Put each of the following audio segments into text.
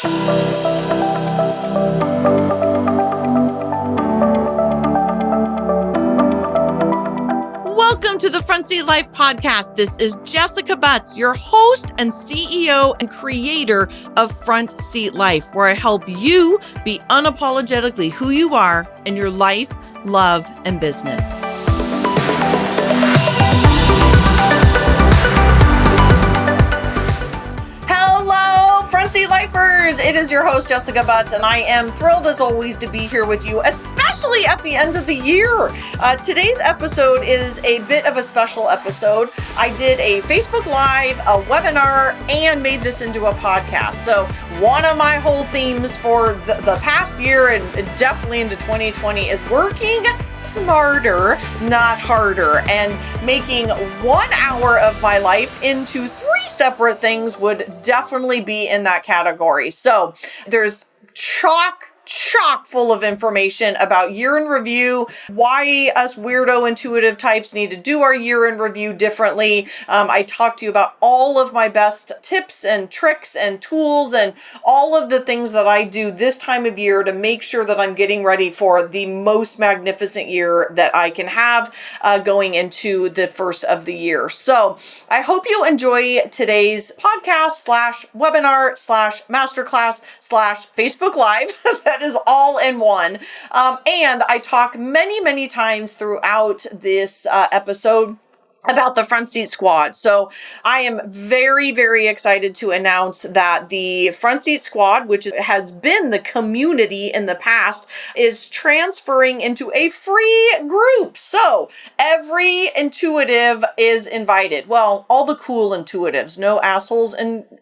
Welcome to the Front Seat Life podcast. This is Jessica Butts, your host and CEO and creator of Front Seat Life, where I help you be unapologetically who you are in your life, love, and business. Front Seat Lifers, it is your host, Jessica Butts, and I am thrilled as always to be here with you, especially at the end of the year. Today's episode is a bit of a special episode. I did a Facebook Live, a webinar, and made this into a podcast. So one of my whole themes for the past year and definitely into 2020 is working smarter, not harder, and making 1 hour of my life into 3 separate things would definitely be in that category. So there's chock full of information about year in review, why us weirdo intuitive types need to do our year in review differently. I talked to you about all of my best tips and tricks and tools and all of the things that I do this time of year to make sure that I'm getting ready for the most magnificent year that I can have going into the first of the year. So I hope you enjoy today's podcast / webinar / masterclass / Facebook Live. That is all in one. And I talk many times throughout this episode about the Front Seat Squad. So I am very excited to announce that the Front Seat Squad, which has been the community in the past, is transferring into a free group. So every intuitive is invited. Well, all the cool intuitives, no assholes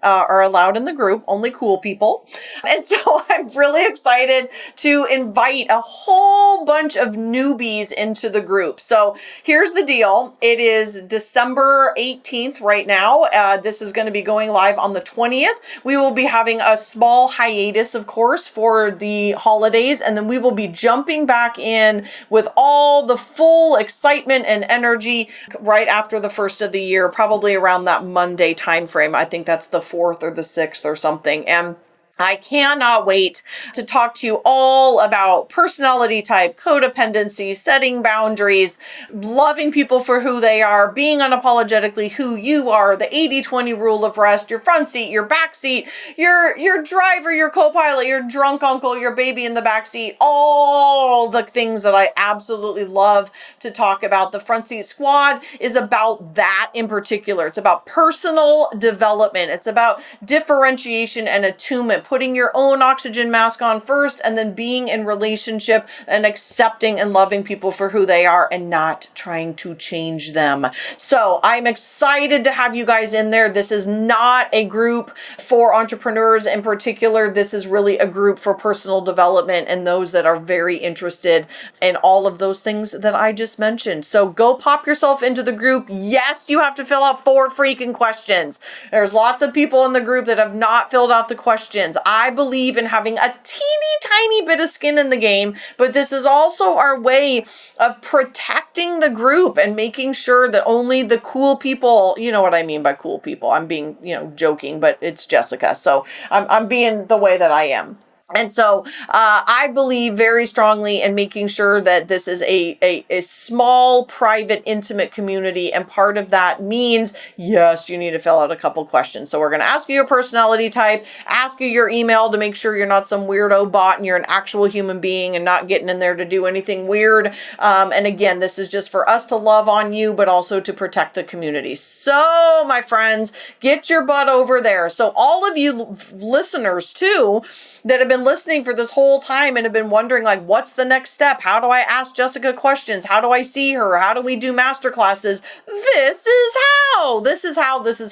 are allowed in the group, only cool people. And so I'm really excited to invite a whole bunch of newbies into the group. So here's the deal. It is December 18th right now. This is going to be going live on the 20th. We will be having a small hiatus, of course, for the holidays, and then we will be jumping back in with all the full excitement and energy right after the first of the year, probably around that Monday timeframe. I think that's the 4th or the 6th or something. And I cannot wait to talk to you all about personality type, codependency, setting boundaries, loving people for who they are, being unapologetically who you are, the 80-20 rule of rest, your front seat, your back seat, your driver, your copilot, your drunk uncle, your baby in the back seat, all the things that I absolutely love to talk about. The Front Seat Squad is about that in particular. It's about personal development. It's about differentiation and attunement, putting your own oxygen mask on first, and then being in relationship and accepting and loving people for who they are and not trying to change them. So I'm excited to have you guys in there. This is not a group for entrepreneurs in particular. This is really a group for personal development and those that are very interested in all of those things that I just mentioned. So go pop yourself into the group. Yes, you have to fill out 4 freaking questions. There's lots of people in the group that have not filled out the questions. I believe in having a teeny tiny bit of skin in the game, but this is also our way of protecting the group and making sure that only the cool people, you know what I mean by cool people. I'm being, joking, but it's Jessica. So I'm being the way that I am. And so I believe very strongly in making sure that this is a small, private, intimate community. And part of that means, yes, you need to fill out a couple questions. So we're going to ask you your personality type, ask you your email to make sure you're not some weirdo bot and you're an actual human being and not getting in there to do anything weird. And again, this is just for us to love on you, but also to protect the community. So my friends, get your butt over there. So all of you listeners too, that have been listening for this whole time and have been wondering, like, what's the next step? How do I ask Jessica questions? How do I see her? How do we do masterclasses? This is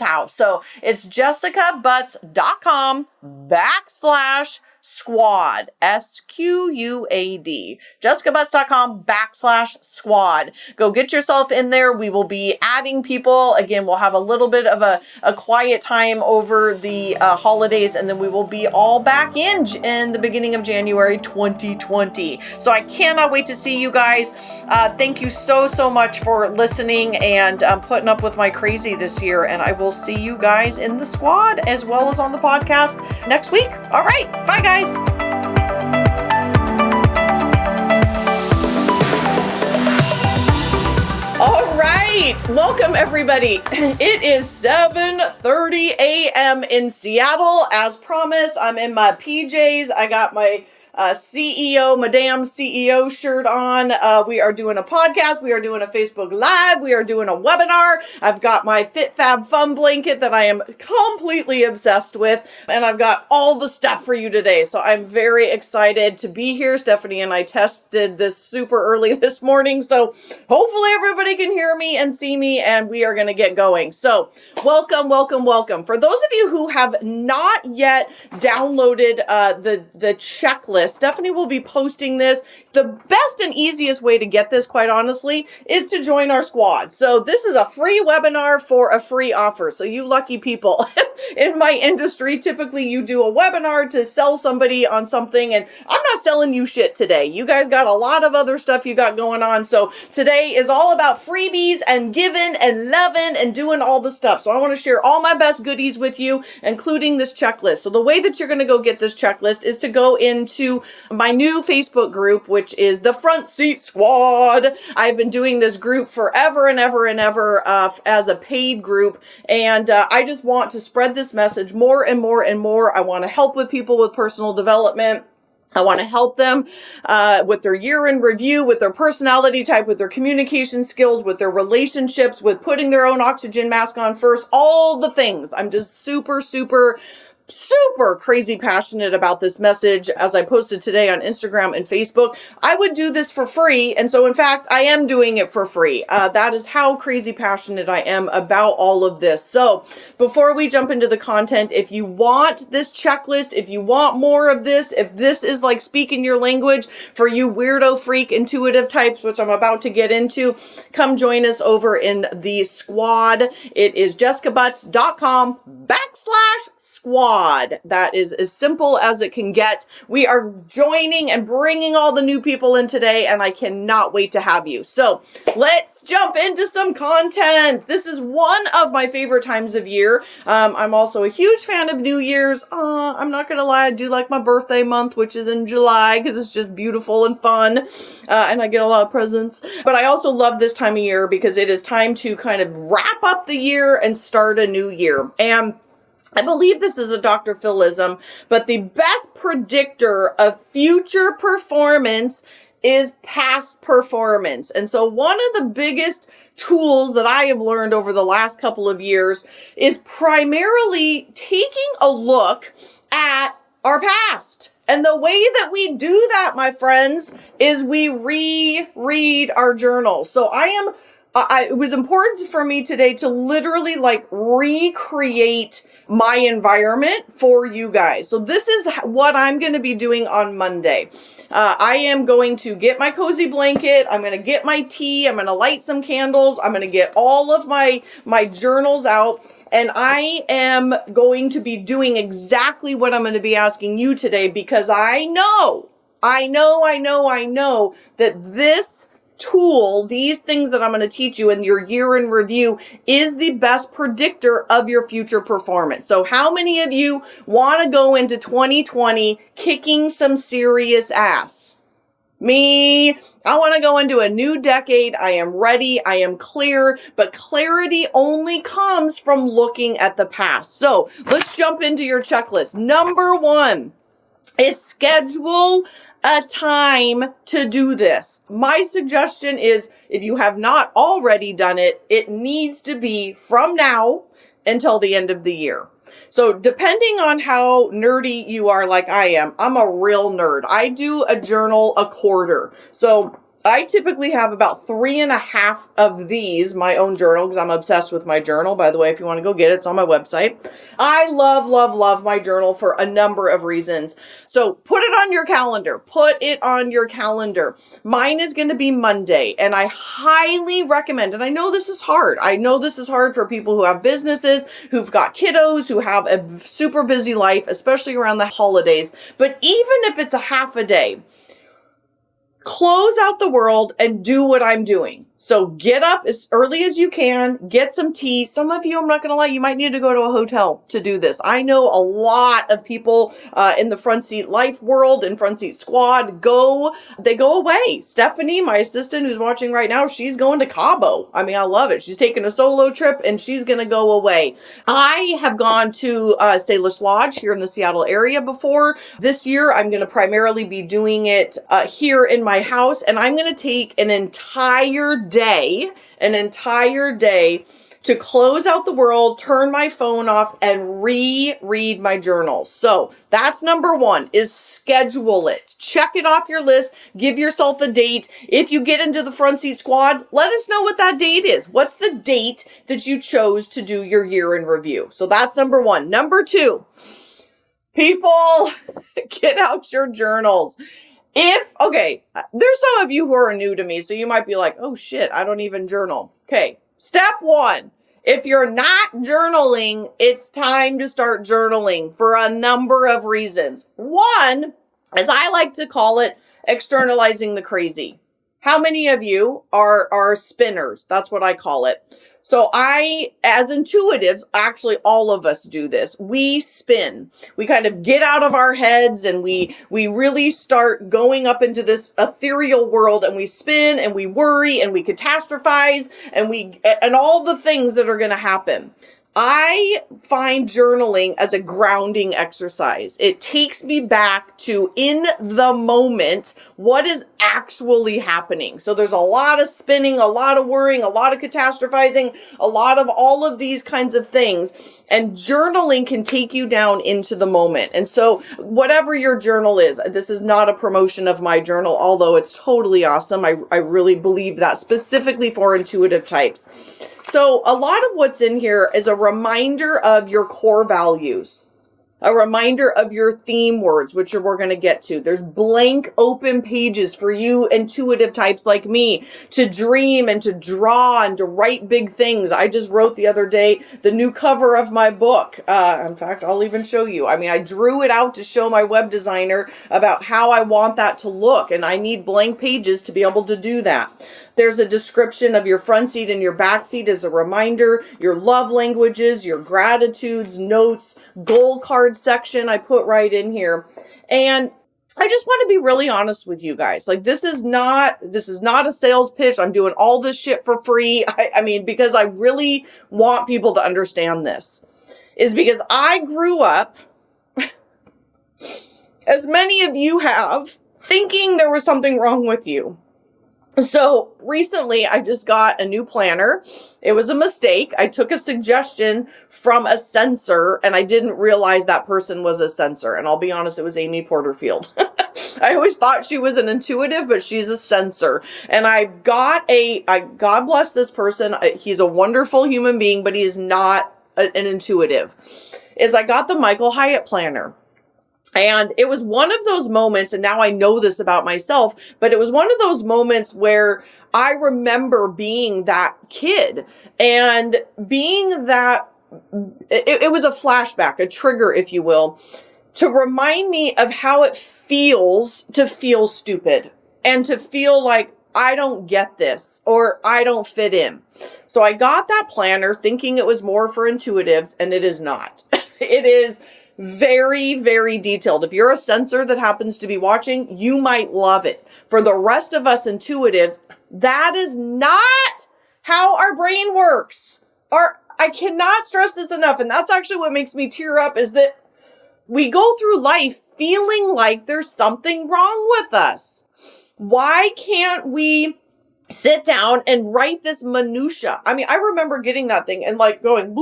how. So it's jessicabutts.com / squad, SQUAD, jessicabutts.com/squad. Go get yourself in there. We will be adding people. Again, we'll have a little bit of a quiet time over the holidays, and then we will be all back in the beginning of January 2020. So I cannot wait to see you guys. Thank you so much for listening and putting up with my crazy this year, and I will see you guys in the squad as well as on the podcast next week. All right, bye guys. All right, welcome everybody. It is 7:30 a.m. in Seattle. As promised, I'm in my PJs. I got my Madame CEO shirt on. We are doing a podcast. We are doing a Facebook Live. We are doing a webinar. I've got my Fit Fab Fun blanket that I am completely obsessed with, and I've got all the stuff for you today. So I'm very excited to be here. Stephanie and I tested this super early this morning, so hopefully everybody can hear me and see me, and we are going to get going. So welcome. For those of you who have not yet downloaded the checklist, Stephanie will be posting this. The best and easiest way to get this, quite honestly, is to join our squad. So this is a free webinar for a free offer. So you lucky people in my industry, typically you do a webinar to sell somebody on something, and I'm not selling you shit today. You guys got a lot of other stuff you got going on. So today is all about freebies and giving and loving and doing all the stuff. So I want to share all my best goodies with you, including this checklist. So the way that you're going to go get this checklist is to go into my new Facebook group, which is the Front Seat Squad. I've been doing this group forever and ever as a paid group, and I just want to spread this message more and more and more. I want to help with people with personal development. I want to help them with their year in review, with their personality type, with their communication skills, with their relationships, with putting their own oxygen mask on first, all the things. I'm just super crazy passionate about this message. As I posted today on Instagram and Facebook, I would do this for free. And so in fact, I am doing it for free. That is how crazy passionate I am about all of this. So before we jump into the content, if you want this checklist, if you want more of this, if this is like speaking your language for you weirdo freak intuitive types, which I'm about to get into, come join us over in the squad. It is jessicabutts.com/squad. That is as simple as it can get. We are joining and bringing all the new people in today, and I cannot wait to have you. So let's jump into some content. This is one of my favorite times of year. I'm also a huge fan of New Year's. I'm not going to lie. I do like my birthday month, which is in July, because it's just beautiful and fun. And I get a lot of presents. But I also love this time of year because it is time to kind of wrap up the year and start a new year. And I believe this is a Dr. Philism, but the best predictor of future performance is past performance. And so one of the biggest tools that I have learned over the last couple of years is primarily taking a look at our past. And the way that we do that, my friends, is we reread our journals. So it was important for me today to literally recreate my environment for you guys. So this is what I'm going to be doing on Monday. I am going to get my cozy blanket. I'm going to get my tea. I'm going to light some candles. I'm going to get all of my journals out. And I am going to be doing exactly what I'm going to be asking you today, because I know that this tool, these things that I'm going to teach you in your year in review, is the best predictor of your future performance. So how many of you want to go into 2020 kicking some serious ass? Me. I want to go into a new decade. I am ready. I am clear, but clarity only comes from looking at the past. So let's jump into your checklist. Number 1 is schedule a time to do this. My suggestion is, if you have not already done it, it needs to be from now until the end of the year. So depending on how nerdy you are, like I am, I'm a real nerd. I do a journal a quarter. So I typically have about 3.5 of these, my own journal, because I'm obsessed with my journal. By the way, if you want to go get it, it's on my website. I love, love, love my journal for a number of reasons. So put it on your calendar. Put it on your calendar. Mine is going to be Monday, and I highly recommend, and I know this is hard. I know this is hard for people who have businesses, who've got kiddos, who have a super busy life, especially around the holidays. But even if it's a half a day, close out the world and do what I'm doing. So get up as early as you can, get some tea. Some of you, I'm not going to lie, you might need to go to a hotel to do this. I know a lot of people in the front seat life world and front seat squad they go away. Stephanie, my assistant who's watching right now, she's going to Cabo. I mean, I love it. She's taking a solo trip and she's going to go away. I have gone to Salish Lodge here in the Seattle area before. This year, I'm going to primarily be doing it here in my house, and I'm going to take an entire day to close out the world, turn my phone off, and reread my journal. So that's number one, is schedule it. Check it off your list. Give yourself a date. If you get into the front seat squad, let us know what that date is. What's the date that you chose to do your year in review? So that's number one. Number two, people, get out your journals. There's some of you who are new to me, so you might be like, oh shit, I don't even journal. Okay, step one, if you're not journaling, it's time to start journaling for a number of reasons. One, as I like to call it, externalizing the crazy. How many of you are spinners? That's what I call it. So as intuitives, actually all of us do this. We spin. We kind of get out of our heads and we really start going up into this ethereal world, and we spin and we worry and we catastrophize and all the things that are going to happen. I find journaling as a grounding exercise. It takes me back to, in the moment, what is actually happening. So there's a lot of spinning, a lot of worrying, a lot of catastrophizing, a lot of all of these kinds of things. And journaling can take you down into the moment. And so whatever your journal is, this is not a promotion of my journal, although it's totally awesome. I really believe that, specifically for intuitive types. So a lot of what's in here is a reminder of your core values, a reminder of your theme words, which we're going to get to. There's blank open pages for you intuitive types like me to dream and to draw and to write big things. I just wrote the other day the new cover of my book. In fact, I'll even show you. I mean, I drew it out to show my web designer about how I want that to look, and I need blank pages to be able to do that. There's a description of your front seat and your back seat as a reminder, your love languages, your gratitudes, notes, goal card section I put right in here. And I just want to be really honest with you guys. Like, this is not a sales pitch. I'm doing all this shit for free. I mean, because I really want people to understand this, is because I grew up, as many of you have, thinking there was something wrong with you. So recently I just got a new planner. It was a mistake. I took a suggestion from a censor and I didn't realize that person was a censor. And I'll be honest, it was Amy Porterfield. I always thought she was an intuitive, but she's a censor. And God bless this person. He's a wonderful human being, but he is not an intuitive. I got the Michael Hyatt planner. And it was one of those moments, and now I know this about myself, but it was one of those moments where I remember being that kid and being that, it was a flashback, a trigger, if you will, to remind me of how it feels to feel stupid and to feel like I don't get this or I don't fit in. So I got that planner thinking it was more for intuitives, and it is not. It is very, very detailed. If you're a censor that happens to be watching, you might love it. For the rest of us intuitives, that is not how our brain works. I cannot stress this enough. And that's actually what makes me tear up, is that we go through life feeling like there's something wrong with us. Why can't we sit down and write this minutia? I mean, I remember getting that thing and like going,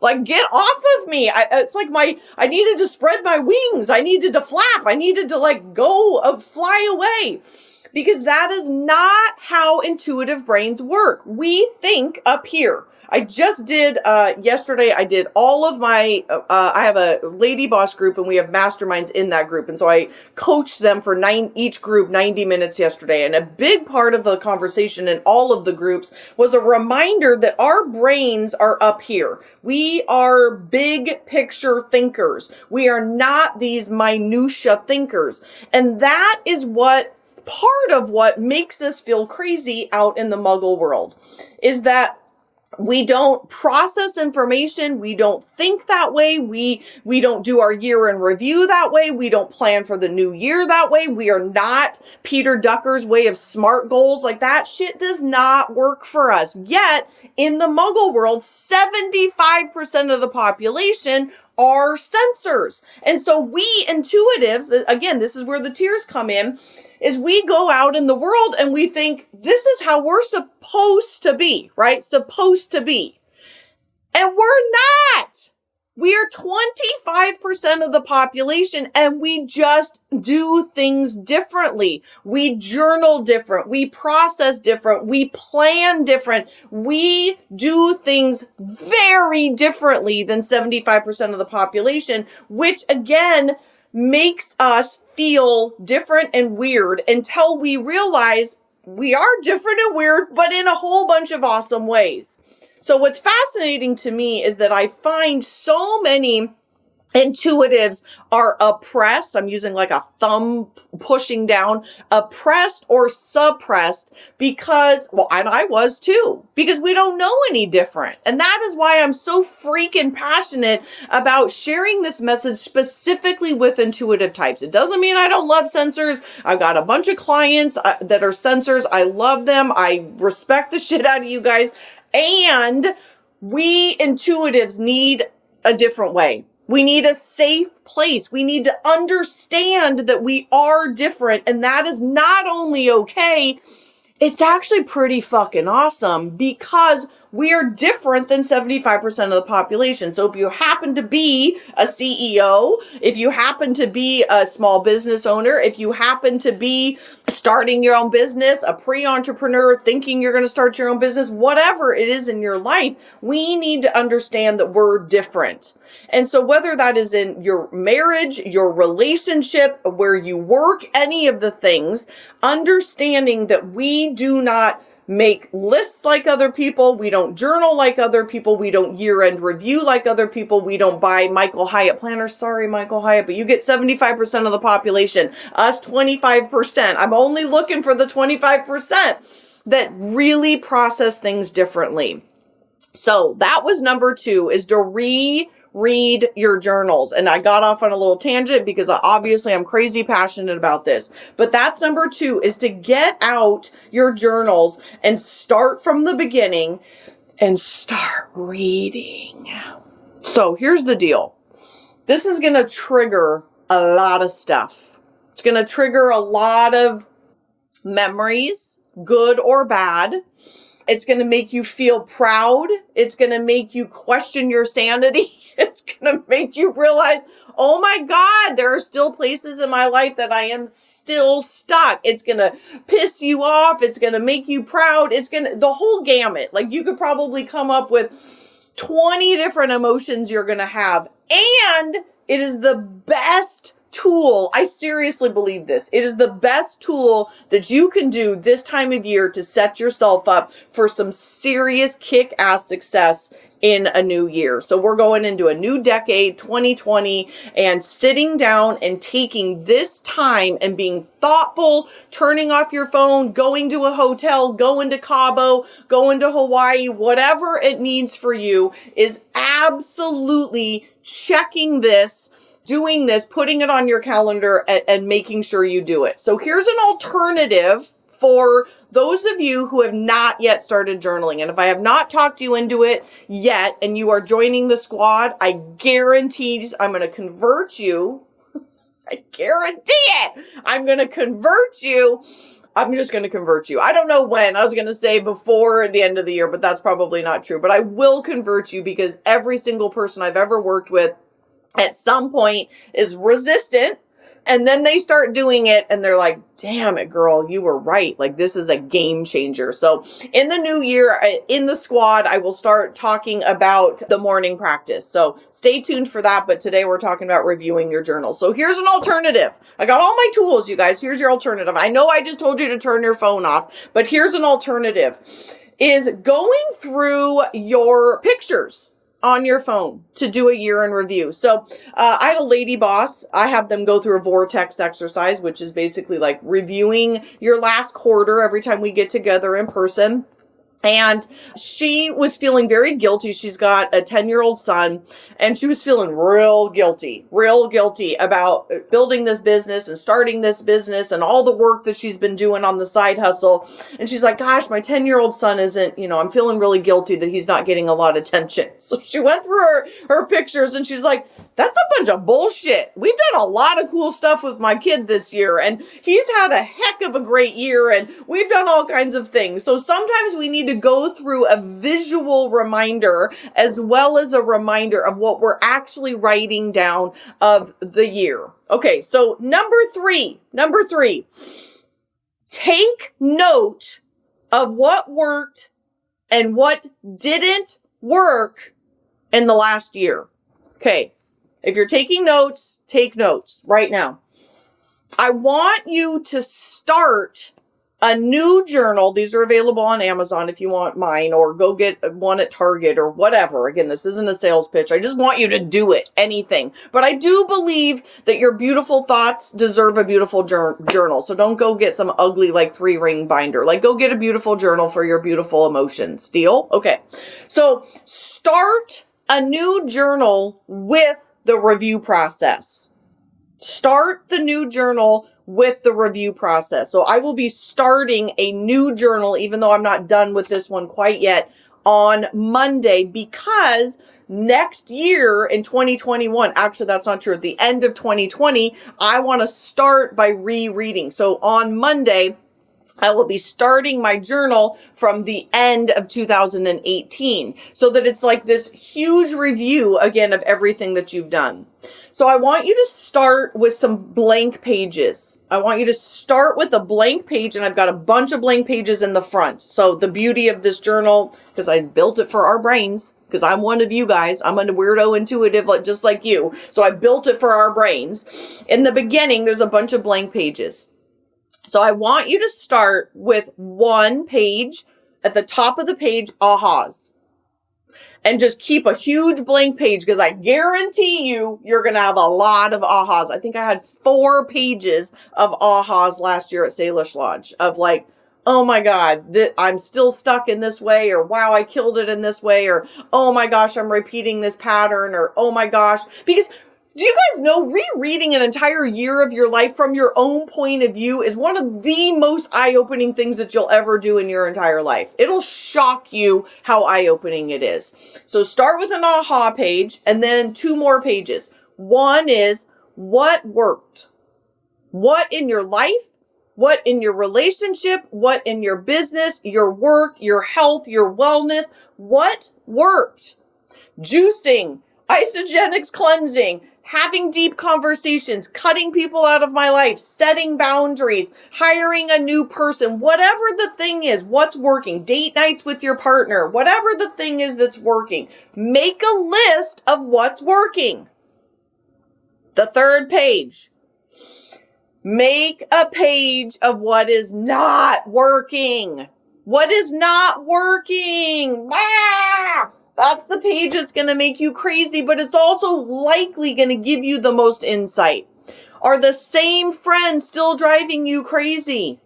like, get off of me. It's like I needed to spread my wings. I needed to flap. I needed to fly away. because that is not how intuitive brains work. We think up here. I just did, yesterday, I did all of my, I have a lady boss group and we have masterminds in that group. And so I coached them for each group 90 minutes yesterday. And a big part of the conversation in all of the groups was a reminder that our brains are up here. We are big picture thinkers. We are not these minutia thinkers. And that is part of what makes us feel crazy out in the muggle world, is that we don't process information. We don't think that way. We don't do our year in review that way. We don't plan for the new year that way. We are not Peter Ducker's way of SMART goals. Like, that shit does not work for us. Yet in the muggle world, 75% of the population are sensors. And so we intuitives, again, this is where the tears come in, is we go out in the world and we think this is how we're supposed to be, right? Supposed to be. And we're not. We are 25% of the population and we just do things differently. We journal different. We process different. We plan different. We do things very differently than 75% of the population, which again makes us feel different and weird until we realize we are different and weird, but in a whole bunch of awesome ways. So what's fascinating to me is that I find so many intuitives are oppressed. I'm using like a thumb pushing down, oppressed or suppressed because, well, and I was too, because we don't know any different. And that is why I'm so freaking passionate about sharing this message specifically with intuitive types. It doesn't mean I don't love sensors. I've got a bunch of clients that are sensors. I love them. I respect the shit out of you guys. And we intuitives need a different way. We need a safe place. We need to understand that we are different. And that is not only okay, it's actually pretty fucking awesome because we are different than 75% of the population. So if you happen to be a CEO, if you happen to be a small business owner, if you happen to be starting your own business, a pre-entrepreneur, thinking you're going to start your own business, whatever it is in your life, we need to understand that we're different. And so whether that is in your marriage, your relationship, where you work, any of the things, understanding that we do not make lists like other people. We don't journal like other people. We don't year-end review like other people. We don't buy Michael Hyatt planners. Sorry, Michael Hyatt, but you get 75% of the population. Us, 25%. I'm only looking for the 25% that really process things differently. So that was number 2, is to read your journals. And I got off on a little tangent because obviously I'm crazy passionate about this. But that's number 2, is to get out your journals and start from the beginning and start reading. So here's the deal. This is going to trigger a lot of stuff. It's going to trigger a lot of memories, good or bad. It's going to make you feel proud. It's going to make you question your sanity. It's going to make you realize, oh my God, there are still places in my life that I am still stuck. It's going to piss you off. It's going to make you proud. It's going to, the whole gamut. Like, you could probably come up with 20 different emotions you're going to have. And it is the best tool. I seriously believe this. It is the best tool that you can do this time of year to set yourself up for some serious kick-ass success in a new year. So we're going into a new decade, 2020, and sitting down and taking this time and being thoughtful, turning off your phone, going to a hotel, going to Cabo, going to Hawaii, whatever it needs for you, is absolutely checking this, doing this, putting it on your calendar, and making sure you do it. So here's an alternative for those of you who have not yet started journaling. And if I have not talked you into it yet, and you are joining the squad, I guarantee I'm going to convert you. I guarantee it. I'm going to convert you. I'm just going to convert you. I don't know when. I was going to say before the end of the year, but that's probably not true. But I will convert you, because every single person I've ever worked with at some point is resistant And then they start doing it and they're like, damn it, girl, you were right. Like, this is a game changer. So in the new year, in the squad, I will start talking about the morning practice. So stay tuned for that. But today we're talking about reviewing your journal. So here's an alternative. I got all my tools, you guys. Here's your alternative. I know I just told you to turn your phone off, but here's an alternative. Is going through your pictures on your phone to do a year in review. So I had a lady boss. I have them go through a vortex exercise, which is basically like reviewing your last quarter every time we get together in person. And she was feeling very guilty. She's got a 10-year-old son, and she was feeling real guilty about building this business and starting this business and all the work that she's been doing on the side hustle. And she's like, gosh, my 10-year-old son isn't, I'm feeling really guilty that he's not getting a lot of attention. So she went through her pictures and she's like, that's a bunch of bullshit. We've done a lot of cool stuff with my kid this year, and he's had a heck of a great year, and we've done all kinds of things. So sometimes we need to go through a visual reminder as well as a reminder of what we're actually writing down of the year. Okay, so number three, take note of what worked and what didn't work in the last year. Okay. If you're taking notes, take notes right now. I want you to start a new journal. These are available on Amazon if you want mine, or go get one at Target or whatever. Again, this isn't a sales pitch. I just want you to do it, anything. But I do believe that your beautiful thoughts deserve a beautiful journal. So don't go get some ugly, like 3-ring binder. Like, go get a beautiful journal for your beautiful emotions. Deal? Okay. So start a new journal with the review process. Start the new journal with the review process. So I will be starting a new journal, even though I'm not done with this one quite yet, on Monday, because next year in 2021, actually that's not true, at the end of 2020, I want to start by rereading. So on Monday, I will be starting my journal from the end of 2018, so that it's like this huge review again of everything that you've done. So I want you to start with some blank pages. I want you to start with a blank page, and I've got a bunch of blank pages in the front. So the beauty of this journal, because I built it for our brains, because I'm one of you guys, I'm a weirdo intuitive, just like you. So I built it for our brains. In the beginning, there's a bunch of blank pages. So I want you to start with one page, at the top of the page, ahas. And just keep a huge blank page, because I guarantee you're going to have a lot of ahas. I think I had 4 pages of ahas last year at Salish Lodge of like, oh my God, I'm still stuck in this way, or wow, I killed it in this way, or oh my gosh, I'm repeating this pattern, or oh my gosh, because do you guys know rereading an entire year of your life from your own point of view is one of the most eye-opening things that you'll ever do in your entire life. It'll shock you how eye-opening it is. So start with an aha page and then 2 more pages. One is what worked. What in your life, what in your relationship, what in your business, your work, your health, your wellness, what worked? Juicing, isogenics cleansing, having deep conversations, cutting people out of my life, setting boundaries, hiring a new person, whatever the thing is, what's working, date nights with your partner, whatever the thing is that's working, make a list of what's working. The 3rd page, make a page of what is not working. What is not working? Ah! That's the page that's going to make you crazy, but it's also likely going to give you the most insight. Are the same friends still driving you crazy?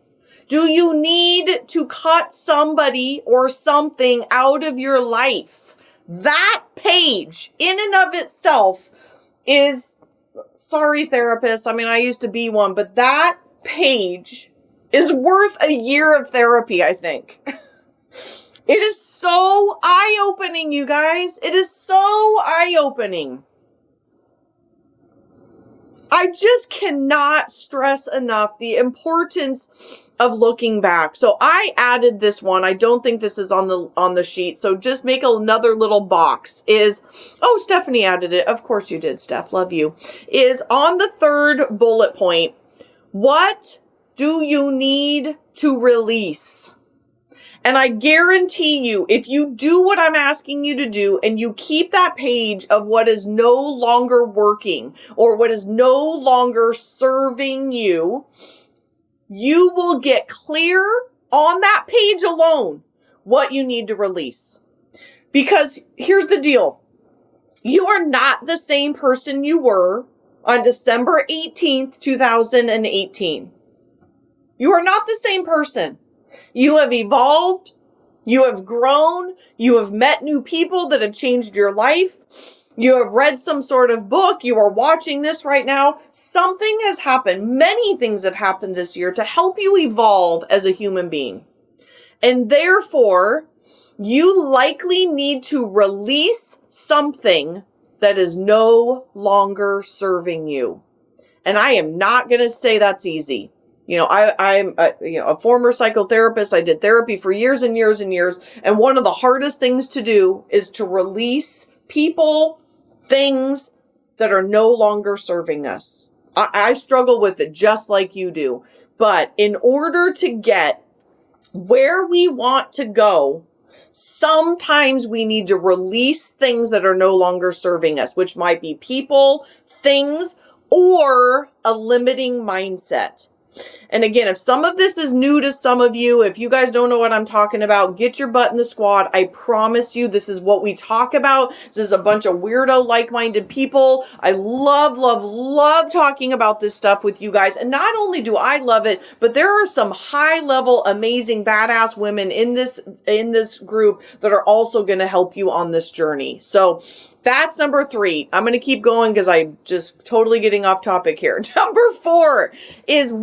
Do you need to cut somebody or something out of your life? That page in and of itself is, sorry therapist, I mean, I used to be one, but that page is worth a year of therapy, I think. It is so eye-opening, you guys. It is so eye-opening. I just cannot stress enough the importance of looking back. So I added this one. I don't think this is on the sheet. So just make another little box oh, Stephanie added it. Of course you did, Steph. Love you. Is on the third bullet point. What do you need to release? And I guarantee you, if you do what I'm asking you to do and you keep that page of what is no longer working or what is no longer serving you, you will get clear on that page alone what you need to release. Because here's the deal. You are not the same person you were on December 18th, 2018. You are not the same person. You have evolved, you have grown, you have met new people that have changed your life, you have read some sort of book, you are watching this right now. Something has happened. Many things have happened this year to help you evolve as a human being. And therefore, you likely need to release something that is no longer serving you. And I am not going to say that's easy. You know, I'm a former psychotherapist. I did therapy for years and years and years. And one of the hardest things to do is to release people, things that are no longer serving us. I struggle with it just like you do. But in order to get where we want to go, sometimes we need to release things that are no longer serving us, which might be people, things, or a limiting mindset. And again, if some of this is new to some of you, if you guys don't know what I'm talking about, get your butt in the squad. I promise you, this is what we talk about. This is a bunch of weirdo, like-minded people. I love, love, love talking about this stuff with you guys. And not only do I love it, but there are some high-level, amazing, badass women in this group that are also going to help you on this journey. So that's number 3. I'm going to keep going because I'm just totally getting off topic here. Number 4 is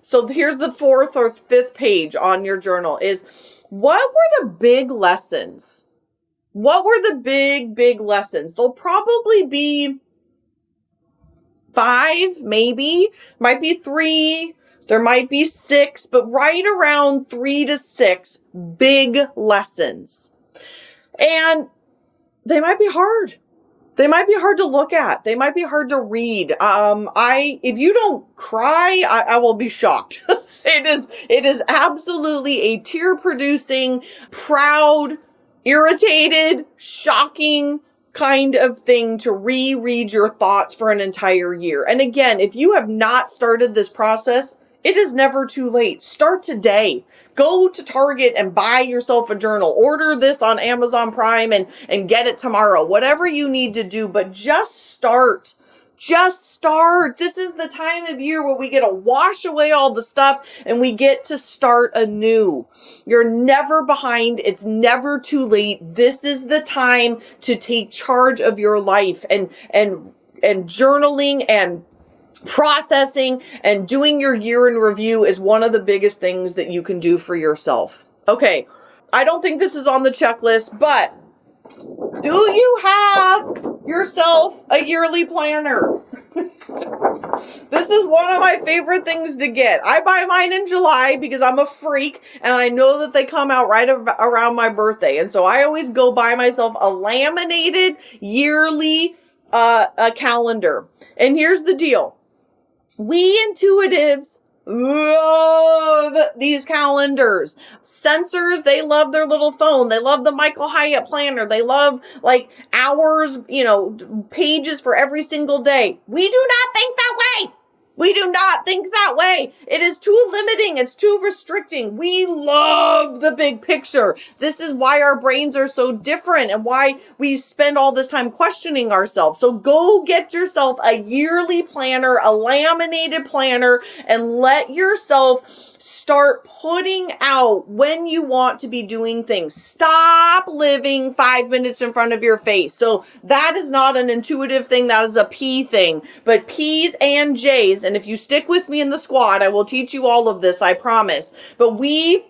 so here's the 4th or 5th page on your journal is what were the big lessons? What were the big lessons? They'll probably be 5, maybe, might be 3. There might be 6, but right around 3 to 6 big lessons. And they might be hard. They might be hard to look at. They might be hard to read. If you don't cry, I will be shocked. It is absolutely a tear-producing, proud, irritated, shocking kind of thing to reread your thoughts for an entire year. And again, if you have not started this process, it is never too late. Start today. Go to Target and buy yourself a journal. Order this on Amazon Prime and get it tomorrow. Whatever you need to do, but just start. Just start. This is the time of year where we get to wash away all the stuff and we get to start anew. You're never behind. It's never too late. This is the time to take charge of your life and journaling and processing and doing your year in review is one of the biggest things that you can do for yourself. Okay, I don't think this is on the checklist, but do you have yourself a yearly planner? This is one of my favorite things to get. I buy mine in July because I'm a freak and I know that they come out right around my birthday. And so I always go buy myself a laminated yearly a calendar. And here's the deal. We intuitives love these calendars. Sensors, they love their little phone. They love the Michael Hyatt planner. They love like hours, pages for every single day. We do not think that way. We do not think that way. It is too limiting. It's too restricting. We love the big picture. This is why our brains are so different and why we spend all this time questioning ourselves. So go get yourself a yearly planner, a laminated planner, and let yourself start putting out when you want to be doing things. Stop living 5 minutes in front of your face. So that is not an intuitive thing. That is a P thing. But P's and J's, and if you stick with me in the squad, I will teach you all of this, I promise. But we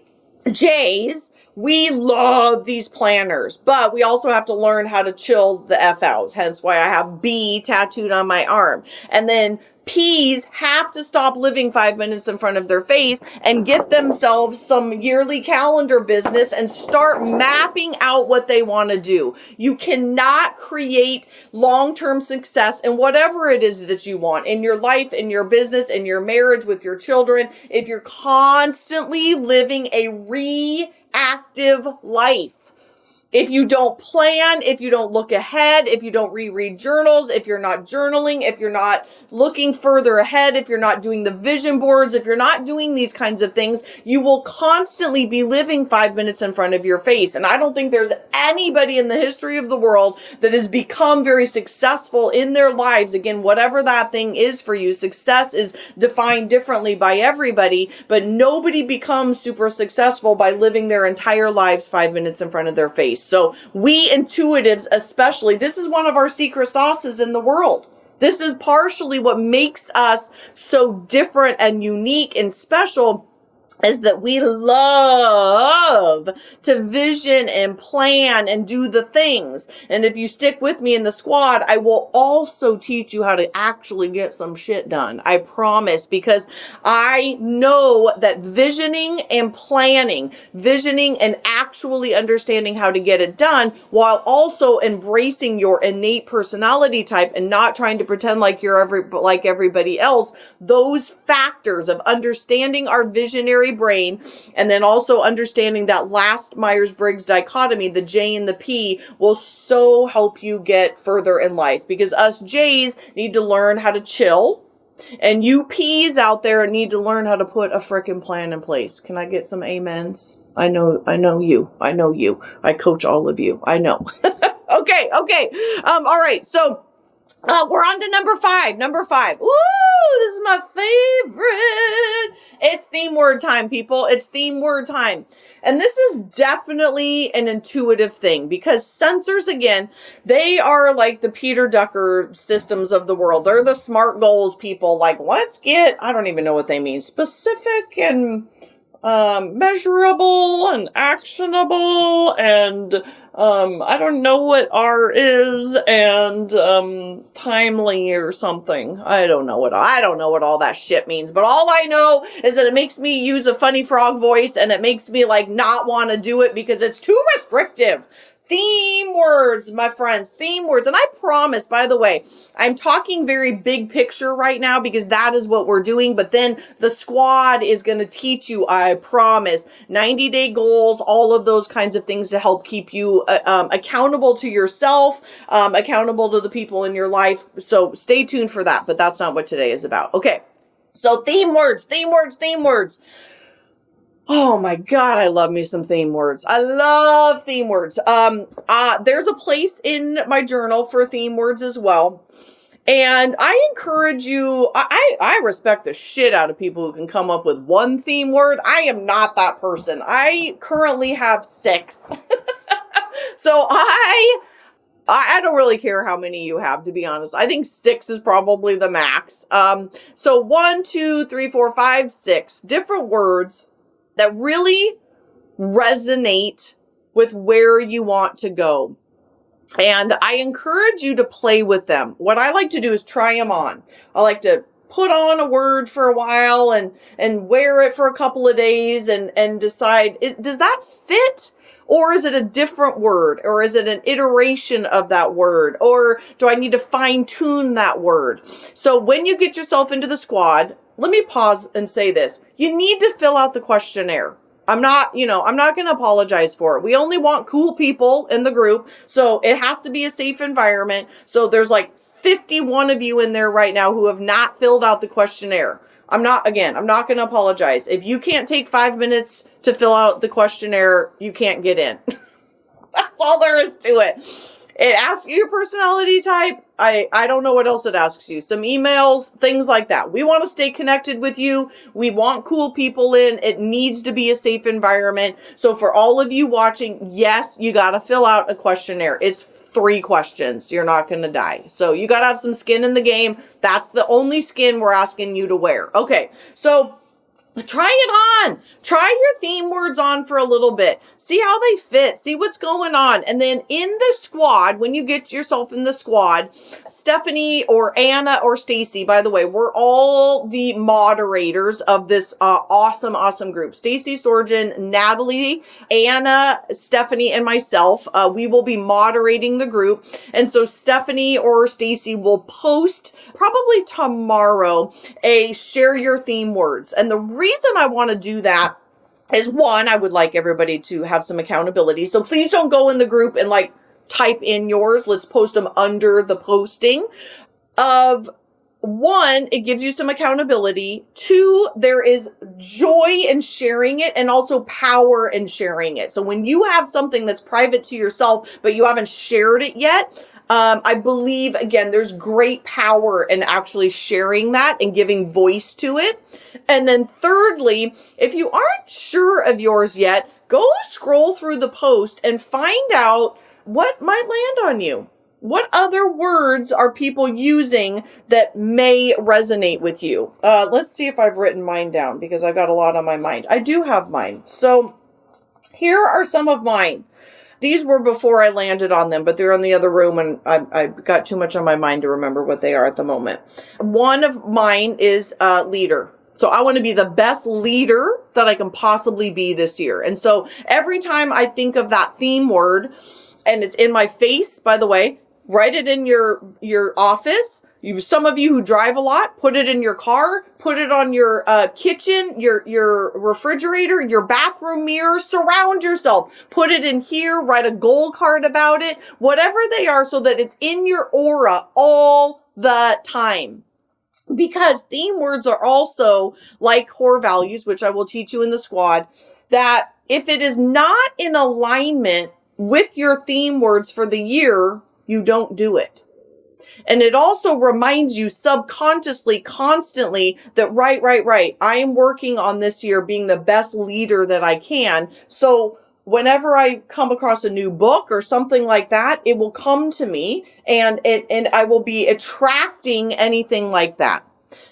J's, we love these planners, but we also have to learn how to chill the F out. Hence why I have B tattooed on my arm. And then P's have to stop living 5 minutes in front of their face and get themselves some yearly calendar business and start mapping out what they want to do. You cannot create long-term success in whatever it is that you want in your life, in your business, in your marriage, with your children, if you're constantly living a reactive life. If you don't plan, if you don't look ahead, if you don't reread journals, if you're not journaling, if you're not looking further ahead, if you're not doing the vision boards, if you're not doing these kinds of things, you will constantly be living 5 minutes in front of your face. And I don't think there's anybody in the history of the world that has become very successful in their lives. Again, whatever that thing is for you, success is defined differently by everybody, but nobody becomes super successful by living their entire lives 5 minutes in front of their face. So we intuitives, especially, this is one of our secret sauces in the world. This is partially what makes us so different and unique and special, is that we love to vision and plan and do the things. And if you stick with me in the squad, I will also teach you how to actually get some shit done. I promise, because I know that visioning and planning, visioning and actually understanding how to get it done while also embracing your innate personality type and not trying to pretend like you're like everybody else, those factors of understanding our visionary brain and then also understanding that last Myers-Briggs dichotomy, the J and the P, will so help you get further in life, because us J's need to learn how to chill and you P's out there need to learn how to put a frickin' plan in place. Can I get some amens? I know you. I coach all of you. I know. Okay. All right. So we're on to number five. Ooh, this is my favorite. It's theme word time, people. It's theme word time. And this is definitely an intuitive thing, because sensors, again, they are like the Peter Drucker systems of the world. They're the SMART goals people. Like, let's get, I don't even know what they mean, specific and measurable and actionable, and I don't know what R is, and timely or something. I don't know what all that shit means, but all I know is that it makes me use a funny frog voice, and it makes me like not want to do it because it's too restrictive. Theme words, my friends, theme words. And I promise, by the way, I'm talking very big picture right now because that is what we're doing. But then the squad is going to teach you, I promise, 90-day goals, all of those kinds of things to help keep you accountable to yourself, accountable to the people in your life. So stay tuned for that. But that's not what today is about. Okay. So theme words. Oh my God, I love me some theme words. I love theme words. There's a place in my journal for theme words as well. And I encourage you, I respect the shit out of people who can come up with one theme word. I am not that person. I currently have 6. So I don't really care how many you have, to be honest. I think 6 is probably the max. So 1, 2, 3, 4, 5, 6 different words that really resonate with where you want to go. And I encourage you to play with them. What I like to do is try them on. I like to put on a word for a while and wear it for a couple of days and decide, does that fit? Or is it a different word? Or is it an iteration of that word? Or do I need to fine tune that word? So when you get yourself into the squad, let me pause and say this. You need to fill out the questionnaire. I'm not going to apologize for it. We only want cool people in the group. So it has to be a safe environment. So there's like 51 of you in there right now who have not filled out the questionnaire. I'm not going to apologize. If you can't take 5 minutes to fill out the questionnaire, you can't get in. That's all there is to it. It asks you your personality type. I don't know what else it asks you. Some emails, things like that. We want to stay connected with you. We want cool people in. It needs to be a safe environment. So for all of you watching, yes, you got to fill out a questionnaire. It's 3 questions. You're not going to die. So you got to have some skin in the game. That's the only skin we're asking you to wear. Okay. So Try it on. Try your theme words on for a little bit. See how they fit. See what's going on. And then in the squad, when you get yourself in the squad, Stephanie or Anna or Stacy, by the way, we're all the moderators of this awesome group. Stacy Sorgen, Natalie, Anna, Stephanie, and myself, we will be moderating the group. And so Stephanie or Stacy will post probably tomorrow a share your theme words. And the reason I want to do that is, one, I would like everybody to have some accountability. So please don't go in the group and type in yours. Let's post them under the posting. One, it gives you some accountability. Two, there is joy in sharing it and also power in sharing it. So when you have something that's private to yourself, but you haven't shared it yet, I believe, again, there's great power in actually sharing that and giving voice to it. And then thirdly, if you aren't sure of yours yet, go scroll through the post and find out what might land on you. What other words are people using that may resonate with you? Let's see if I've written mine down, because I've got a lot on my mind. I do have mine. So here are some of mine. These were before I landed on them, but they're in the other room, and I've got too much on my mind to remember what they are at the moment. One of mine is leader. So I want to be the best leader that I can possibly be this year. And so every time I think of that theme word, and it's in my face, by the way, write it in your office. Some of you who drive a lot, put it in your car, put it on your kitchen, your refrigerator, your bathroom mirror. Surround yourself. Put it in here. Write a goal card about it. Whatever they are, so that it's in your aura all the time. Because theme words are also like core values, which I will teach you in the squad, that if it is not in alignment with your theme words for the year, you don't do it. And it also reminds you subconsciously, constantly, that right. I am working on this year being the best leader that I can. So whenever I come across a new book or something like that, it will come to me, and I will be attracting anything like that.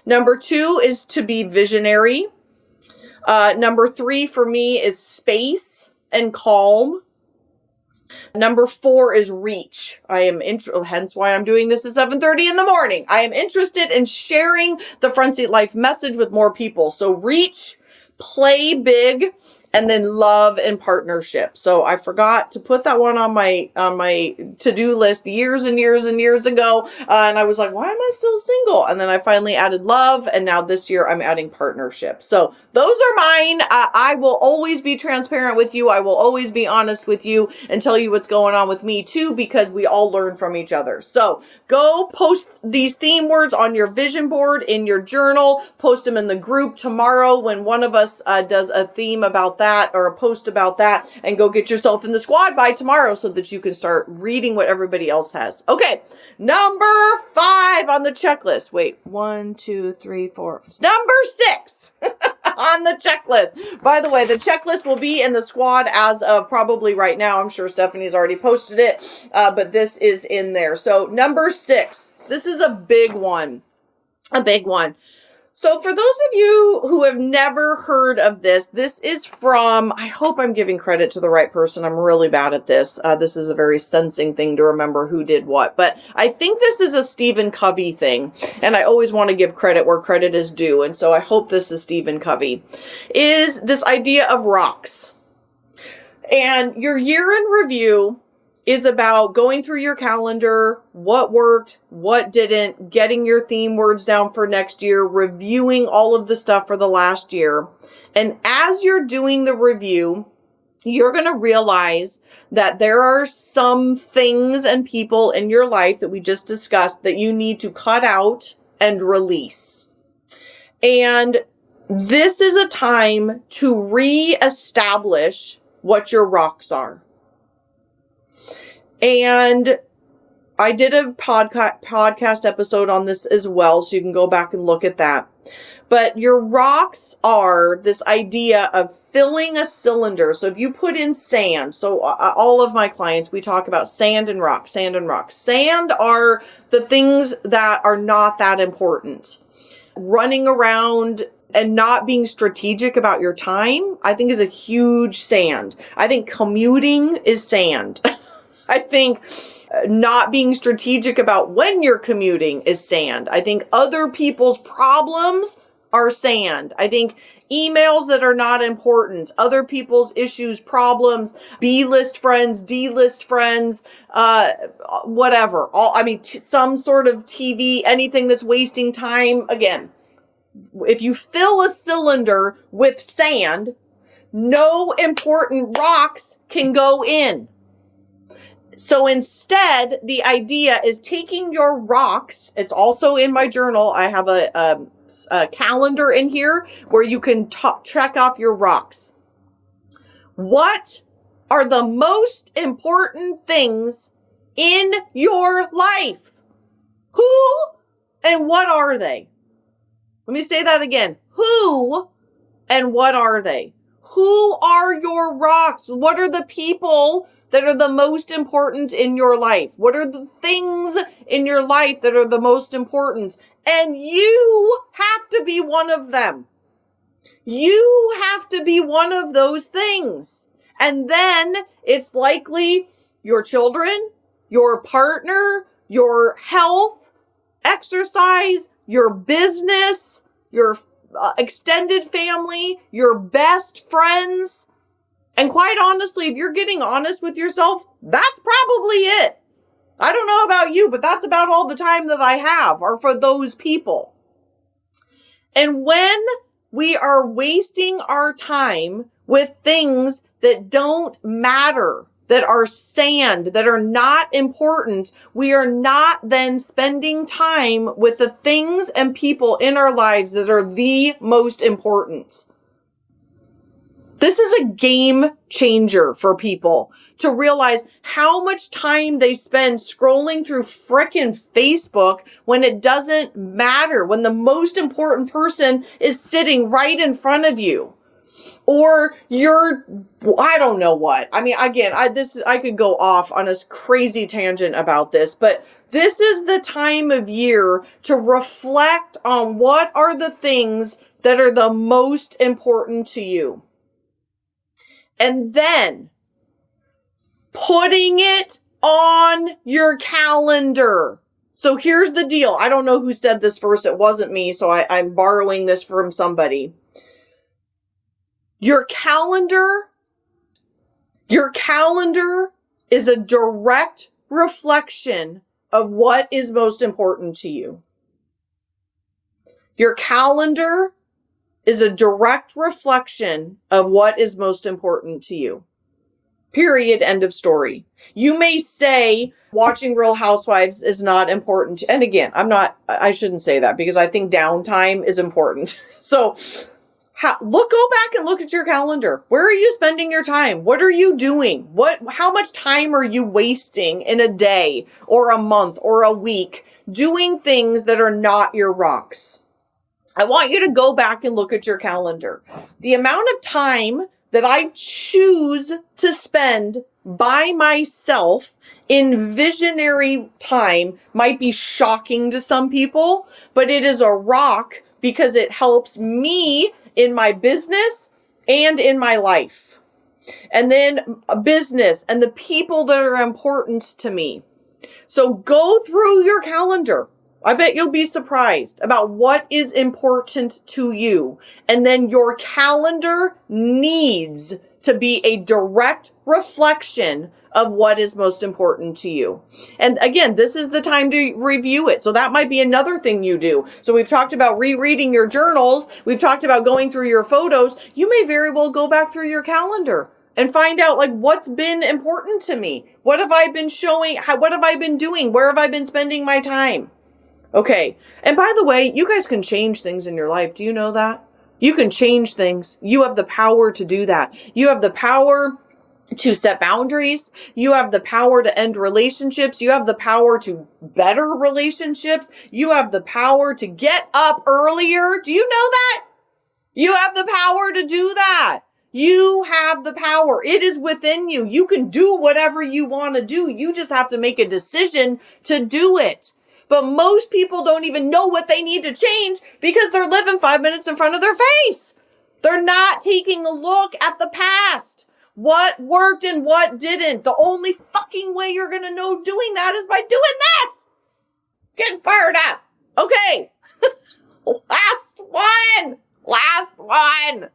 Number 2 is to be visionary. Number 3 for me is space and calm. Number 4 is reach. Hence why I'm doing this at 7:30 in the morning. I am interested in sharing the Front Seat Life message with more people. So reach, play big, and then love and partnership. So I forgot to put that one on my to-do list years and years ago. And I was like, why am I still single? And then I finally added love. And now this year I'm adding partnership. So those are mine. I will always be transparent with you. I will always be honest with you and tell you what's going on with me too, because we all learn from each other. So go post these theme words on your vision board, in your journal, post them in the group tomorrow when one of us does a theme about that or a post about that, and go get yourself in the squad by tomorrow so that you can start reading what everybody else has. Okay. Number 5 on the checklist. Wait, 1, 2, 3, 4. It's number 6 on the checklist. By the way, the checklist will be in the squad as of probably right now. I'm sure Stephanie's already posted it, but this is in there. So number 6, this is a big one. So for those of you who have never heard of this, this is from, I hope I'm giving credit to the right person. I'm really bad at this. This is a very sensing thing to remember who did what, but I think this is a Stephen Covey thing. And I always want to give credit where credit is due. And so I hope this is Stephen Covey, is this idea of rocks. And your year in review is about going through your calendar, what worked, what didn't, getting your theme words down for next year, reviewing all of the stuff for the last year. And as you're doing the review, you're going to realize that there are some things and people in your life that we just discussed that you need to cut out and release. And this is a time to reestablish what your rocks are. And I did a podcast episode on this as well, so you can go back and look at that. But your rocks are this idea of filling a cylinder. So if you put in sand, so all of my clients, we talk about sand and rock, sand and rock. Sand are the things that are not that important. Running around and not being strategic about your time, I think is a huge sand. I think commuting is sand. I think not being strategic about when you're commuting is sand. I think other people's problems are sand. I think emails that are not important, other people's issues, problems, B-list friends, D-list friends, whatever. Some sort of TV, anything that's wasting time. Again, if you fill a cylinder with sand, no important rocks can go in. So instead, the idea is taking your rocks. It's also in my journal. I have a calendar in here where you can check off your rocks. What are the most important things in your life? Who and what are they? Let me say that again. Who and what are they? Who are your rocks? What are the people that are the most important in your life? What are the things in your life that are the most important? And you have to be one of them. You have to be one of those things. And then it's likely your children, your partner, your health, exercise, your business, your extended family, your best friends. And quite honestly, if you're getting honest with yourself, that's probably it. I don't know about you, but that's about all the time that I have are for those people. And when we are wasting our time with things that don't matter, that are sand, that are not important, we are not then spending time with the things and people in our lives that are the most important. This is a game changer for people to realize how much time they spend scrolling through frickin' Facebook when it doesn't matter, when the most important person is sitting right in front of you. Or I don't know what. I mean, again, I could go off on a crazy tangent about this, but this is the time of year to reflect on what are the things that are the most important to you. And then putting it on your calendar. So here's the deal. I don't know who said this first. It wasn't me. So I'm borrowing this from somebody. Your calendar is a direct reflection of what is most important to you. Your calendar is a direct reflection of what is most important to you. Period. End of story. You may say watching Real Housewives is not important. And again, I shouldn't say that because I think downtime is important. So go back and look at your calendar. Where are you spending your time? What are you doing? How much time are you wasting in a day or a month or a week doing things that are not your rocks? I want you to go back and look at your calendar. The amount of time that I choose to spend by myself in visionary time might be shocking to some people, but it is a rock because it helps me in my business and in my life. And then a business and the people that are important to me. So go through your calendar. I bet you'll be surprised about what is important to you. And then your calendar needs to be a direct reflection of what is most important to you. And again, this is the time to review it. So that might be another thing you do. So we've talked about rereading your journals. We've talked about going through your photos. You may very well go back through your calendar and find out what's been important to me. What have I been showing? What have I been doing? Where have I been spending my time? Okay. And by the way, you guys can change things in your life. Do you know that? You can change things. You have the power to do that. You have the power to set boundaries. You have the power to end relationships. You have the power to better relationships. You have the power to get up earlier. Do you know that? You have the power to do that. You have the power. It is within you. You can do whatever you want to do. You just have to make a decision to do it. But most people don't even know what they need to change because they're living 5 minutes in front of their face. They're not taking a look at the past. What worked and what didn't. The only fucking way you're going to know doing that is by doing this. Getting fired up. Okay. Last one.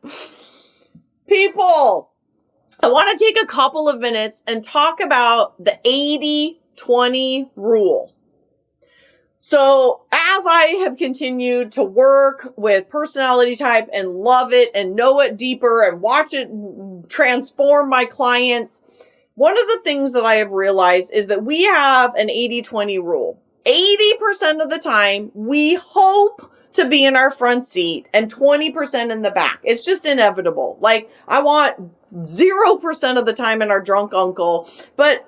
People, I want to take a couple of minutes and talk about the 80-20 rule. So as I have continued to work with personality type and love it and know it deeper and watch it transform my clients, one of the things that I have realized is that we have an 80-20 rule. 80% of the time, we hope to be in our front seat and 20% in the back. It's just inevitable. Like, I want 0% of the time in our drunk uncle, but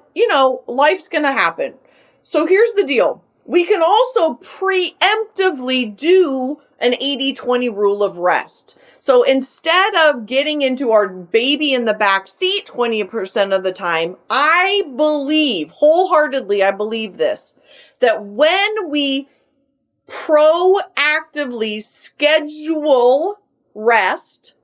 life's going to happen. So here's the deal. We can also preemptively do an 80-20 rule of rest. So instead of getting into our baby in the back seat 20% of the time, I believe this, that when we proactively schedule rest,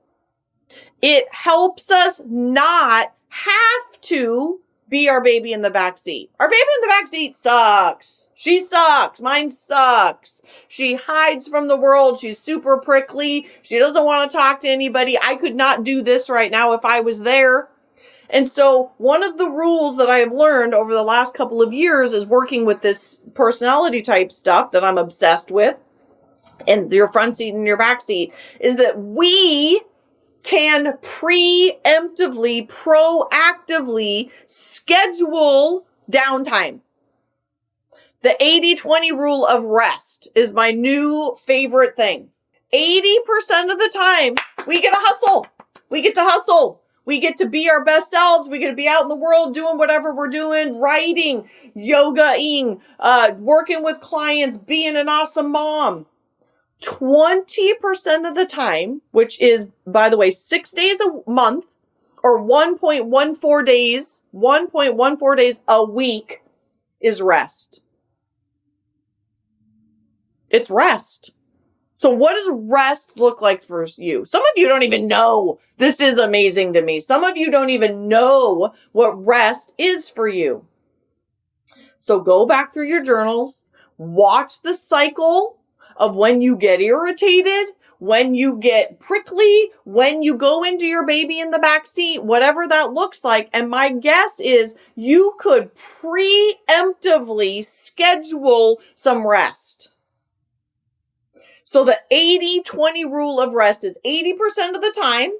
it helps us not have to be our baby in the back seat. Our baby in the back seat sucks. She sucks. Mine sucks. She hides from the world. She's super prickly. She doesn't want to talk to anybody. I could not do this right now if I was there. And so one of the rules that I have learned over the last couple of years is working with this personality type stuff that I'm obsessed with, and your front seat and your back seat, is that we can preemptively, proactively schedule downtime. The 80-20 rule of rest is my new favorite thing. 80% of the time, we get to hustle. We get to hustle. We get to be our best selves. We get to be out in the world doing whatever we're doing, writing, yogaing, working with clients, being an awesome mom. 20% of the time, which is, by the way, 6 days a month or 1.14 days a week, is rest. It's rest. So what does rest look like for you? Some of you don't even know. This is amazing to me. Some of you don't even know what rest is for you. So go back through your journals, watch the cycle of when you get irritated, when you get prickly, when you go into your baby in the back seat, whatever that looks like. And my guess is you could preemptively schedule some rest. So the 80-20 rule of rest is 80% of the time,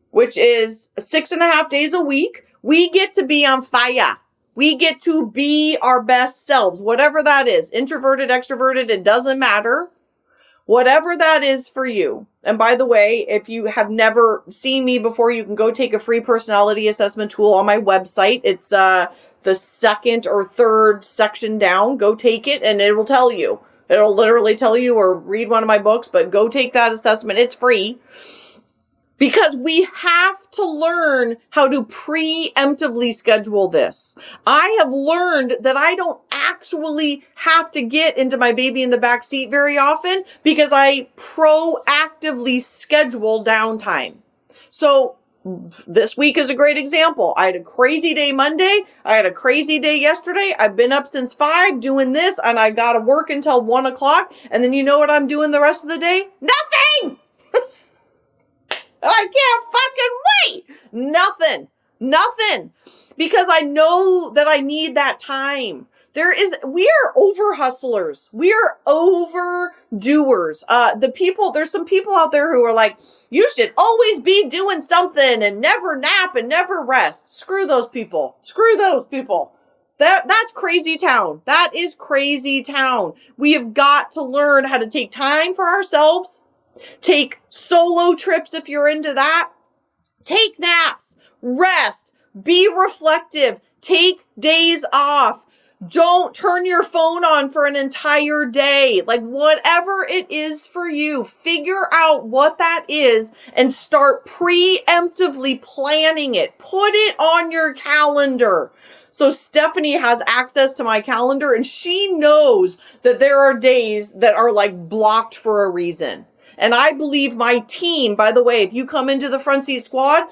which is 6.5 days a week, we get to be on fire. We get to be our best selves, whatever that is. Introverted, extroverted, it doesn't matter. Whatever that is for you. And by the way, if you have never seen me before, you can go take a free personality assessment tool on my website. It's the second or third section down. Go take it and it will tell you. It'll literally tell you, or read one of my books, but go take that assessment. It's free. Because we have to learn how to preemptively schedule this. I have learned that I don't actually have to get into my baby in the back seat very often because I proactively schedule downtime. So this week is a great example. I had a crazy day Monday. I had a crazy day yesterday. I've been up since 5 doing this, and I got to work until 1 o'clock. And then you know what I'm doing the rest of the day? Nothing! I can't fucking wait. Nothing. Because I know that I need that time. We are over hustlers. We are overdoers. There's some people out there who are like, you should always be doing something and never nap and never rest. Screw those people. That's crazy town. That is crazy town. We have got to learn how to take time for ourselves. Take solo trips if you're into that. Take naps. Rest. Be reflective. Take days off. Don't turn your phone on for an entire day. Like, whatever it is for you, figure out what that is and start preemptively planning it. Put it on your calendar. So Stephanie has access to my calendar, and she knows that there are days that are like blocked for a reason. And I believe my team, by the way, if you come into the Front Seat Squad,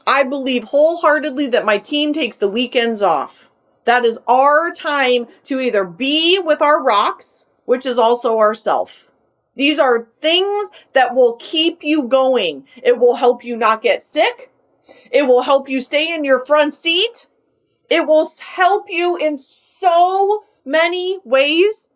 I believe wholeheartedly that my team takes the weekends off. That is our time to either be with our rocks, which is also ourself. These are things that will keep you going. It will help you not get sick. It will help you stay in your front seat. It will help you in so many ways.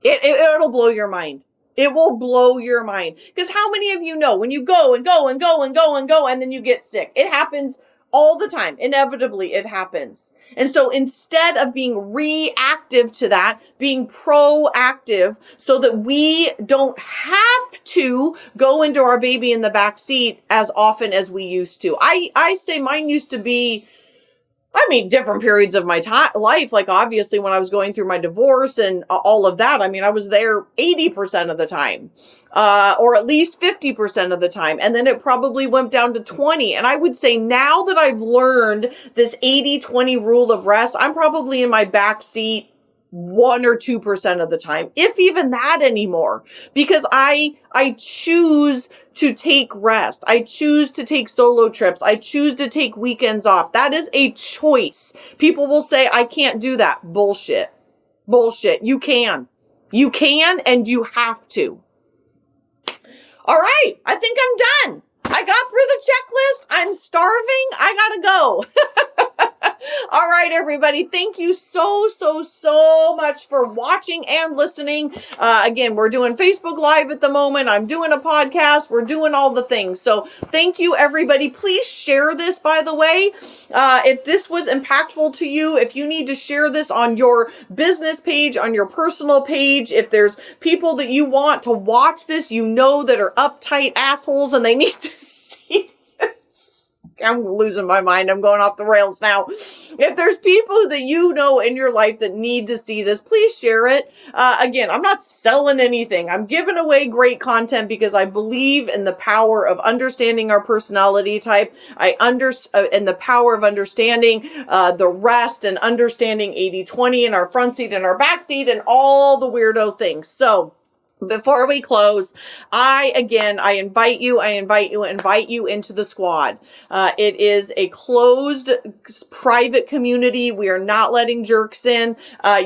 It'll blow your mind. It will blow your mind. Because how many of you know when you go and go and go and go and go and then you get sick? It happens all the time. Inevitably, it happens. And so instead of being reactive to that, being proactive so that we don't have to go into our baby in the back seat as often as we used to. I say mine used to be, different periods of my life, like obviously when I was going through my divorce and all of that. I was there 80% of the time, or at least 50% of the time. And then it probably went down to 20. And I would say now that I've learned this 80-20 rule of rest, I'm probably in my back seat 1 or 2% of the time, if even that anymore, because I choose to take rest. I choose to take solo trips. I choose to take weekends off. That is a choice. People will say, I can't do that. Bullshit. Bullshit. You can. You can and you have to. All right. I think I'm done. I got through the checklist. I'm starving. I gotta go. All right, everybody. Thank you so much for watching and listening. Again, we're doing Facebook Live at the moment. I'm doing a podcast. We're doing all the things. So thank you, everybody. Please share this, by the way. If this was impactful to you, if you need to share this on your business page, on your personal page, if there's people that you want to watch this, that are uptight assholes and they need to see I'm losing my mind. I'm going off the rails now. If there's people that you know in your life that need to see this, please share it. Again, I'm not selling anything. I'm giving away great content because I believe in the power of understanding our personality type. In the power of understanding the rest and understanding 80-20 in our front seat and our back seat and all the weirdo things. So before we close, I invite you into the squad. It is a closed, private community. We are not letting jerks in.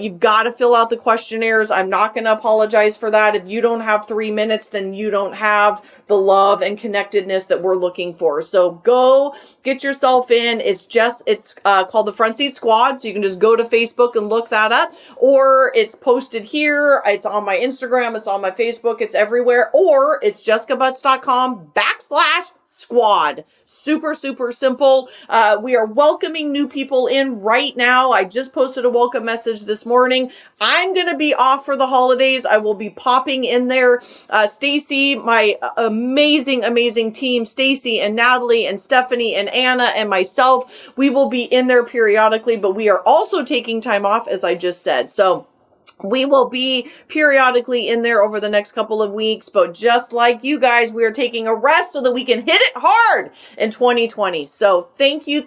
You've got to fill out the questionnaires. I'm not going to apologize for that. If you don't have 3 minutes, then you don't have the love and connectedness that we're looking for. So go get yourself in. It's called the Front Seat Squad. So you can just go to Facebook and look that up, or it's posted here. It's on my Instagram. It's on my Facebook, it's everywhere, or it's jessicabutts.com/squad. Super simple. We are welcoming new people in right now. I just posted a welcome message this morning. I'm going to be off for the holidays. I will be popping in there. Stacy, my amazing team, Stacy and Natalie and Stephanie and Anna and myself, we will be in there periodically, but we are also taking time off, as I just said. So we will be periodically in there over the next couple of weeks, but just like you guys, we are taking a rest so that we can hit it hard in 2020. So thank you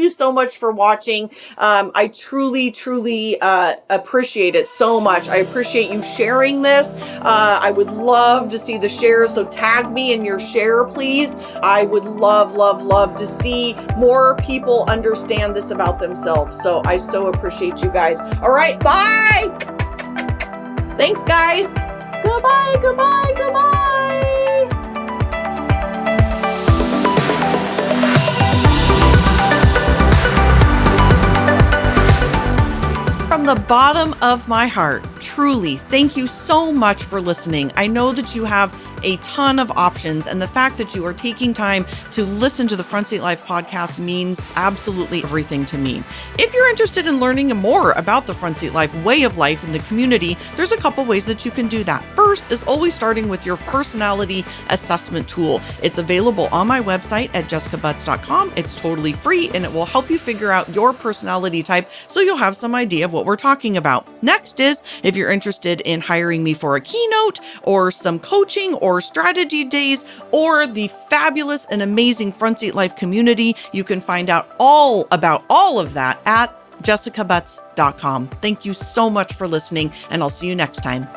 so much for watching. I truly appreciate it so much. I appreciate you sharing this. I would love to see the shares, so tag me in your share, please. I would love to see more people understand this about themselves. So I so appreciate you guys. All right, bye. Thanks, guys. Goodbye. From the bottom of my heart, truly, thank you so much for listening. I know that you have a ton of options, and the fact that you are taking time to listen to the Front Seat Life podcast means absolutely everything to me. If you're interested in learning more about the Front Seat Life way of life in the community, there's a couple ways that you can do that. First is always starting with your personality assessment tool. It's available on my website at jessicabutts.com. It's totally free, and it will help you figure out your personality type so you'll have some idea of what we're talking about. Next is, if you're interested in hiring me for a keynote or some coaching or strategy days or the fabulous and amazing Front Seat Life community. You can find out all about all of that at jessicabutts.com. Thank you so much for listening, and I'll see you next time.